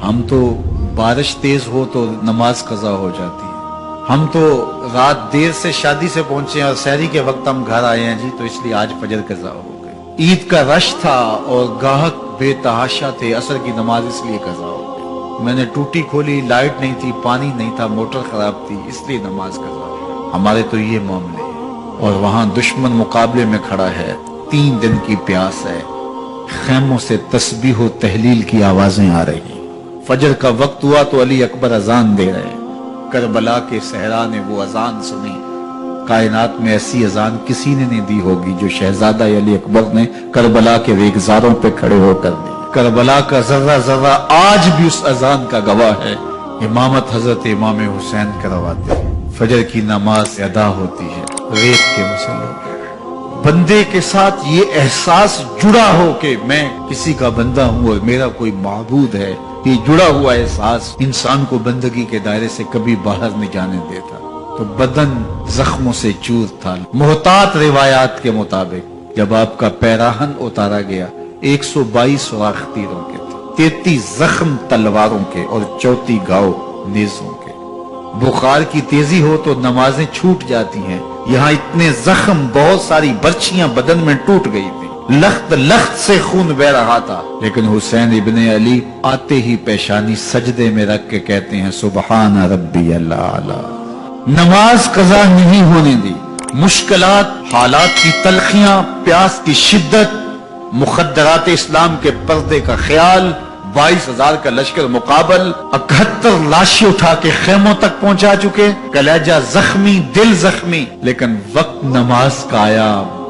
ہم تو بارش تیز ہو تو نماز قضا ہو جاتی ہے، ہم تو رات دیر سے شادی سے پہنچے ہیں اور سحری کے وقت ہم گھر آئے ہیں جی، تو اس لیے آج فجر قضا ہو گئی۔ عید کا رش تھا اور گاہک بے تحاشا تھے، عصر کی نماز اس لیے قضا ہو گئی۔ میں نے ٹوٹی کھولی، لائٹ نہیں تھی، پانی نہیں تھا، موٹر خراب تھی، اس لیے نماز قضا ہو گئی۔ ہمارے تو یہ معاملے ہیں، اور وہاں دشمن مقابلے میں کھڑا ہے، 3 دن کی پیاس ہے، خیموں سے تسبیح و تحلیل کی آوازیں آ رہی ہیں۔ فجر کا وقت ہوا تو علی اکبر اذان دے رہے ہیں۔ کربلا کے صحرا نے وہ اذان سنی، کائنات میں ایسی اذان کسی نے نہیں دی ہوگی جو شہزادہ علی اکبر نے کربلا کے ریگزاروں پہ کھڑے ہو کر دی۔ کربلا کا ذرہ ذرہ آج بھی اس اذان کا گواہ ہے۔ امامت حضرت امام حسین کرواتے ہیں، فجر کی نماز ادا ہوتی ہے، ریت کے مسلح بندے کے ساتھ یہ احساس جڑا ہو کہ میں کسی کا بندہ ہوں اور میرا کوئی معبود ہے، یہ جڑا ہوا احساس انسان کو بندگی کے دائرے سے کبھی باہر نہیں جانے دیتا۔ تو بدن زخموں سے چور تھا۔ محتاط روایات کے مطابق جب آپ کا پیراہن اتارا گیا 122 سوراخ تیروں کے تھے، 33 زخم تلواروں کے اور 34 گھاؤ نیزوں کے۔ بخار کی تیزی ہو تو نمازیں چھوٹ جاتی ہیں، یہاں اتنے زخم، بہت ساری برچیاں بدن میں ٹوٹ گئی تھی، لخت لخت سے خون بہ رہا تھا، لیکن حسین ابن علی آتے ہی پیشانی سجدے میں رکھ کے کہتے ہیں سبحان ربی الاعلی۔ نماز قضا نہیں ہونے دی۔ مشکلات، حالات کی تلخیاں، پیاس کی شدت، مخدرات اسلام کے پردے کا خیال، 22,000 کا لشکر مقابل، 71 لاشیں اٹھا کے خیموں تک پہنچا چکے، کلیجہ زخمی، دل زخمی، لیکن وقت نماز کا آیا،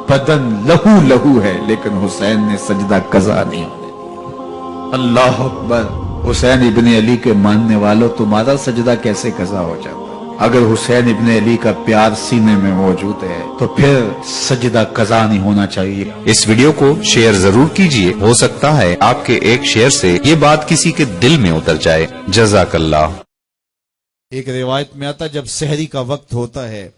بدن لہو لہو ہے، لیکن حسین نے سجدہ قضا نہیں ہونے دیا۔ اللہ اکبر۔ حسین ابن علی کے ماننے والوں، تمہارا سجدہ کیسے قضا ہو جاتا؟ اگر حسین ابن علی کا پیار سینے میں موجود ہے تو پھر سجدہ قضا نہیں ہونا چاہیے۔ اس ویڈیو کو شیئر ضرور کیجئے، ہو سکتا ہے آپ کے ایک شیئر سے یہ بات کسی کے دل میں اتر جائے۔ جزاک اللہ۔ ایک روایت میں آتا ہے جب سحری کا وقت ہوتا ہے،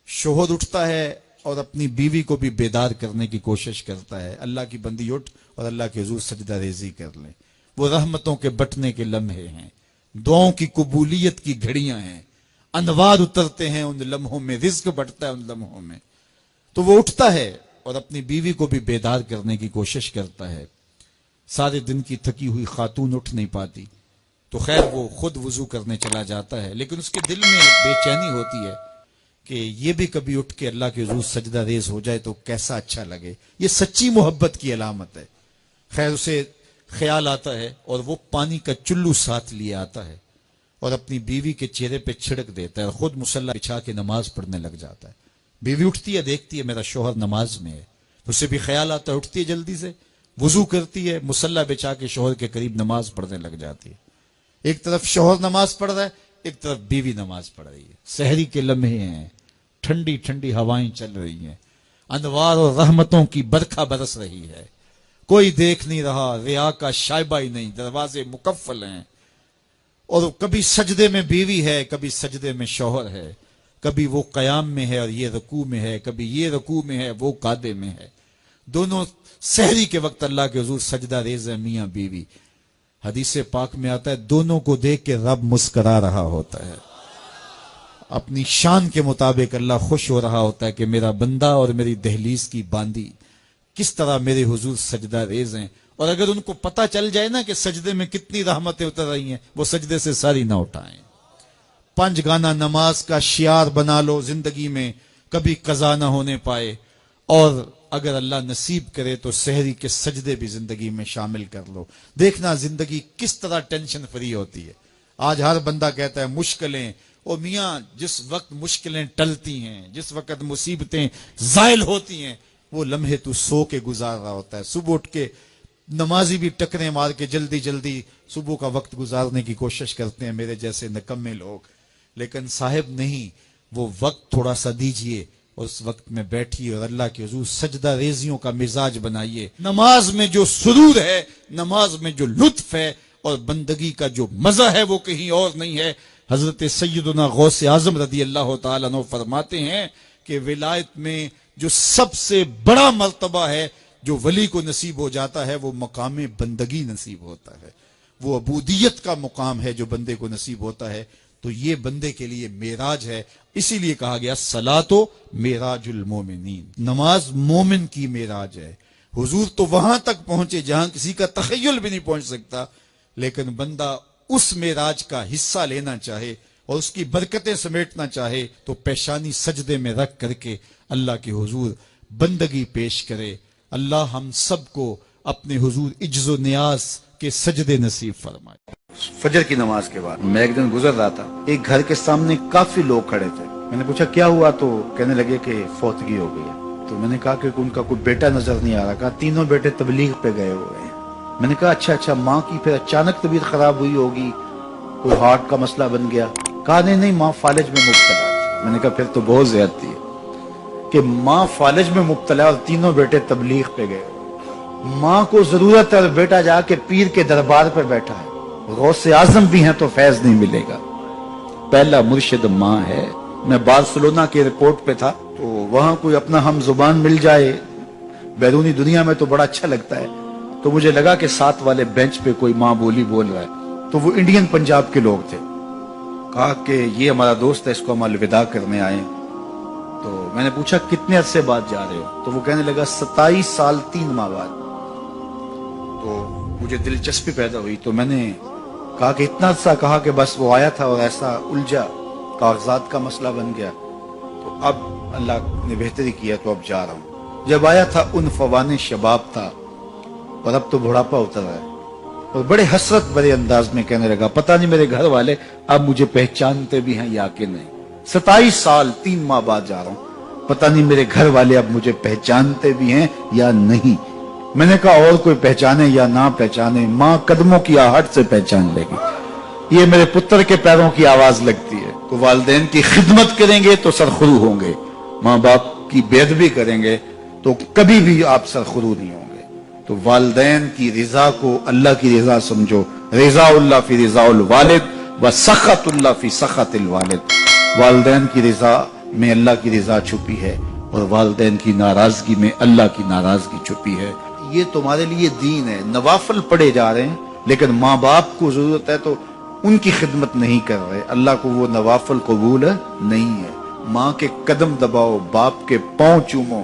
شوہر اٹھتا ہے اور اپنی بیوی کو بھی بیدار کرنے کی کوشش کرتا ہے، اللہ کی بندی اٹھ اور اللہ کے حضور سجدہ ریزی کر لیں۔ وہ رحمتوں کے بٹنے کے لمحے ہیں، دعاؤں کی قبولیت کی گھڑیاں ہیں، انوار اترتے ہیں ان لمحوں میں، رزق بڑھتا ہے ان لمحوں میں۔ تو وہ اٹھتا ہے اور اپنی بیوی کو بھی بیدار کرنے کی کوشش کرتا ہے۔ سارے دن کی تھکی ہوئی خاتون اٹھ نہیں پاتی تو خیر وہ خود وضو کرنے چلا جاتا ہے، لیکن اس کے دل میں بے چینی ہوتی ہے کہ یہ بھی کبھی اٹھ کے اللہ کے حضور سجدہ ریز ہو جائے تو کیسا اچھا لگے۔ یہ سچی محبت کی علامت ہے۔ خیر اسے خیال آتا ہے اور وہ پانی کا چلو ساتھ لیے آتا ہے اور اپنی بیوی کے چہرے پہ چھڑک دیتا ہے اور خود مصلی بچھا کے نماز پڑھنے لگ جاتا ہے۔ بیوی اٹھتی ہے، دیکھتی ہے میرا شوہر نماز میں ہے، اسے بھی خیال آتا ہے، اٹھتی ہے جلدی سے، وضو کرتی ہے، مصلی بچھا کے شوہر کے قریب نماز پڑھنے لگ جاتی ہے۔ ایک طرف شوہر نماز پڑھ رہا ہے، ایک طرف بیوی نماز پڑھ رہی ہے۔ سحری کے لمحے ہیں، ٹھنڈی ٹھنڈی ہوائیں چل رہی ہیں، انوار اور رحمتوں کی برکھا برس رہی ہے، کوئی دیکھ نہیں رہا، ریا کا شائبہ ہی نہیں، دروازے مقفل ہیں، اور کبھی سجدے میں بیوی ہے، کبھی سجدے میں شوہر ہے، کبھی وہ قیام میں ہے اور یہ رکوع میں ہے، کبھی یہ رکوع میں ہے وہ قعدے میں ہے۔ دونوں سحری کے وقت اللہ کے حضور سجدہ ریز ہے، میاں بیوی۔ حدیث پاک میں آتا ہے دونوں کو دیکھ کے رب مسکرا رہا ہوتا ہے، اپنی شان کے مطابق اللہ خوش ہو رہا ہوتا ہے کہ میرا بندہ اور میری دہلیز کی باندی کس طرح میرے حضور سجدہ ریز ہیں۔ اور اگر ان کو پتہ چل جائے نا کہ سجدے میں کتنی رحمتیں اتر رہی ہیں، وہ سجدے سے ساری نہ اٹھائیں۔ 5 گانا نماز کا شعار بنا لو زندگی میں، کبھی قضا نہ ہونے پائے، اور اگر اللہ نصیب کرے تو سحری کے سجدے بھی زندگی میں شامل کر لو۔ دیکھنا زندگی کس طرح ٹینشن فری ہوتی ہے۔ آج ہر بندہ کہتا ہے مشکلیں، اور میاں جس وقت مشکلیں ٹلتی ہیں، جس وقت مصیبتیں زائل ہوتی ہیں، وہ لمحے تو سو کے گزار رہا ہوتا ہے۔ صبح اٹھ کے نمازی بھی ٹکریں مار کے جلدی جلدی صبح کا وقت گزارنے کی کوشش کرتے ہیں میرے جیسے نکمے لوگ، لیکن صاحب نہیں، وہ وقت تھوڑا سا دیجئے، اس وقت میں بیٹھیے اور اللہ کے حضور سجدہ ریزیوں کا مزاج بنائیے۔ نماز میں جو سرور ہے، نماز میں جو لطف ہے اور بندگی کا جو مزہ ہے وہ کہیں اور نہیں ہے۔ حضرت سیدنا غوث اعظم رضی اللہ تعالیٰ عنہ فرماتے ہیں کہ ولایت میں جو سب سے بڑا مرتبہ ہے جو ولی کو نصیب ہو جاتا ہے وہ مقام بندگی نصیب ہوتا ہے۔ وہ عبودیت کا مقام ہے جو بندے کو نصیب ہوتا ہے، تو یہ بندے کے لیے معراج ہے۔ اسی لیے کہا گیا صلاۃ معراج المومنین، نماز مومن کی معراج ہے۔ حضور تو وہاں تک پہنچے جہاں کسی کا تخیل بھی نہیں پہنچ سکتا، لیکن بندہ اس معراج کا حصہ لینا چاہے اور اس کی برکتیں سمیٹنا چاہے تو پیشانی سجدے میں رکھ کر کے اللہ کے حضور بندگی پیش کرے۔ اللہ ہم سب کو اپنے حضور عجز و نیاز کے سجدے نصیب فرمائے۔ فجر کی نماز کے بعد میں ایک دن گزر رہا تھا، ایک گھر کے سامنے کافی لوگ کھڑے تھے۔ میں نے پوچھا کیا ہوا، تو کہنے لگے کہ فوتگی ہو گئی ہے۔ تو میں نے کہا کہ ان کا کوئی بیٹا نظر نہیں آ رہا، کہا تینوں بیٹے تبلیغ پہ گئے ہوئے ہیں۔ میں نے کہا اچھا ماں کی پھر اچانک طبیعت خراب ہوئی ہوگی، کوئی ہارٹ کا مسئلہ بن گیا؟ کہا نہیں ماں فالج میں مبتلا تھی۔ میں نے کہا پھر تو بہت زیادتی ہے کہ ماں فالج میں مبتلا اور تینوں بیٹے تبلیغ پہ گئے۔ ماں کو ضرورت ہے اور بیٹا جا کے پیر کے دربار پر بیٹھا ہے، غوث اعظم بھی ہیں تو فیض نہیں ملے گا۔ پہلا مرشد ماں ہے۔ میں بارسلونا کے ایئرپورٹ پہ تھا، تو وہاں کوئی اپنا ہم زبان مل جائے بیرونی دنیا میں تو بڑا اچھا لگتا ہے۔ تو مجھے لگا کہ ساتھ والے بینچ پہ کوئی ماں بولی بول رہا ہے، تو وہ انڈین پنجاب کے لوگ تھے۔ کہا کہ یہ ہمارا دوست ہے، اس کو ہم الوداع کرنے آئے۔ تو میں نے پوچھا کتنے عرصے بعد جا رہے ہو؟ تو وہ کہنے لگا 27 سال 3 ماہ بعد۔ تو مجھے دلچسپی پیدا ہوئی، تو میں نے کہا کہ اتنا عرصہ؟ کہا کہ بس وہ آیا تھا اور ایسا الجھا، کاغذات کا مسئلہ بن گیا، تو اب اللہ نے بہتری کیا تو اب جا رہا ہوں۔ جب آیا تھا ان فوان شباب تھا، اور اب تو بڑھاپا اتر رہا ہے، اور بڑے حسرت بڑے انداز میں کہنے لگا پتہ نہیں میرے گھر والے اب مجھے پہچانتے بھی ہیں یا کہ نہیں۔ 27 سال 3 ماہ بعد جا رہا ہوں، پتہ نہیں میرے گھر والے اب مجھے پہچانتے بھی ہیں یا نہیں۔ میں نے کہا اور کوئی پہچانے یا نہ پہچانے، ماں قدموں کی آہٹ سے پہچان لے گی۔ یہ میرے پتر کے پیروں کی آواز لگتی ہے۔ تو والدین کی خدمت کریں گے تو سرخرو ہوں گے، ماں باپ کی بے ادبی کریں گے تو کبھی بھی آپ سرخرو نہیں ہوں گے۔ تو والدین کی رضا کو اللہ کی رضا سمجھو، رضا اللہ فی رضا الوالد و سخط اللہ فی سخط الوالد۔ والدین کی رضا میں اللہ کی رضا چھپی ہے، اور والدین کی ناراضگی میں اللہ کی ناراضگی چھپی ہے۔ یہ تمہارے لیے دین ہے، نوافل پڑھے جا رہے ہیں، لیکن ماں باپ کو ضرورت ہے تو ان کی خدمت نہیں کر رہے، اللہ کو وہ نوافل قبول نہیں ہے۔ ماں کے قدم دباؤ، باپ کے پاؤں چومو،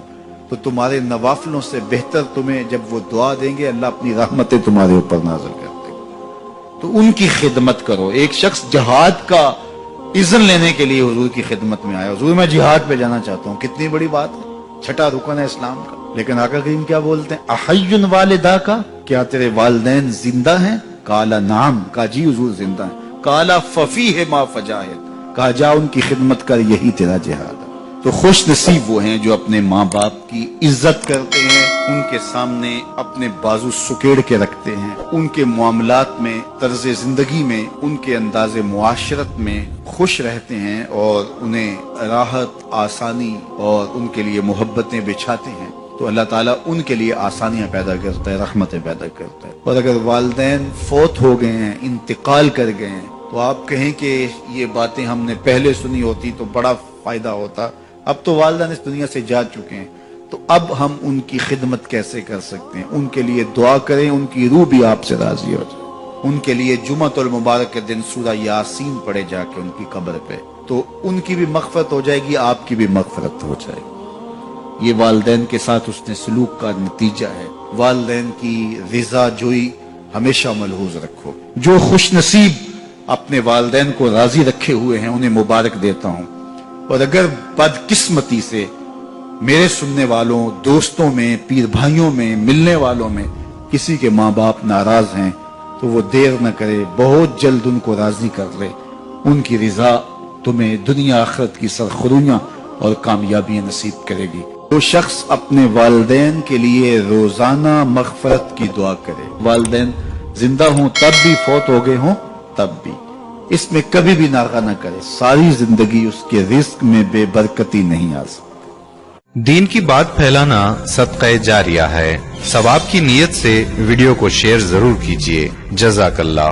تو تمہارے نوافلوں سے بہتر تمہیں جب وہ دعا دیں گے اللہ اپنی رحمتیں تمہارے اوپر نازل کر دے گا۔ تو ان کی خدمت کرو۔ ایک شخص جہاد کا اذن لینے کے لیے حضور کی خدمت میں آیا، حضور میں جہاد پہ جانا چاہتا ہوں۔ کتنی بڑی بات ہے، 6واں رکن ہے اسلام کا۔ لیکن آقا کریم کیا بولتے ہیں؟ احی والدہ کا، کیا تیرے والدین زندہ ہیں؟ کالا نعم، کہا جی حضور زندہ ہیں۔ کالا ففیہ ما فجاہد، کہا جا ان کی خدمت کر، یہی تیرا جہاد ہے۔ تو خوش نصیب وہ ہیں جو اپنے ماں باپ کی عزت کرتے ہیں، ان کے سامنے اپنے بازو سکیڑ کے رکھتے ہیں، ان کے معاملات میں، طرز زندگی میں، ان کے انداز معاشرت میں خوش رہتے ہیں، اور انہیں راحت، آسانی اور ان کے لیے محبتیں بچھاتے ہیں۔ تو اللہ تعالیٰ ان کے لیے آسانیاں پیدا کرتا ہے، رحمتیں پیدا کرتا ہے۔ اور اگر والدین فوت ہو گئے ہیں، انتقال کر گئے ہیں، تو آپ کہیں کہ یہ باتیں ہم نے پہلے سنی ہوتی تو بڑا فائدہ ہوتا، اب تو والدین اس دنیا سے جا چکے ہیں، تو اب ہم ان کی خدمت کیسے کر سکتے ہیں؟ ان کے لیے دعا کریں، ان کی روح بھی آپ سے راضی ہو جائے۔ ان کے لیے جمعۃ المبارک کے دن سورہ یاسین پڑھے جا کے ان کی قبر پہ، تو ان کی بھی مغفرت ہو جائے گی، آپ کی بھی مغفرت ہو جائے گی۔ یہ والدین کے ساتھ اس نے سلوک کا نتیجہ ہے۔ والدین کی رضا جوئی ہمیشہ ملحوظ رکھو۔ جو خوش نصیب اپنے والدین کو راضی رکھے ہوئے ہیں انہیں مبارک دیتا ہوں، اور اگر بدقسمتی سے میرے سننے والوں، دوستوں میں، پیر بھائیوں میں، ملنے والوں میں کسی کے ماں باپ ناراض ہیں تو وہ دیر نہ کرے، بہت جلد ان کو راضی کر لے۔ ان کی رضا تمہیں دنیا آخرت کی سرخرویاں اور کامیابیاں نصیب کرے گی۔ جو شخص اپنے والدین کے لیے روزانہ مغفرت کی دعا کرے، والدین زندہ ہوں تب بھی، فوت ہو گئے ہوں تب بھی، اس میں کبھی بھی ناغہ نہ کرے، ساری زندگی اس کے رزق میں بے برکتی نہیں آ سکتی۔ دین کی بات پھیلانا صدقہ جاریہ ہے۔ ثواب کی نیت سے ویڈیو کو شیئر ضرور کیجیے۔ جزاک اللہ۔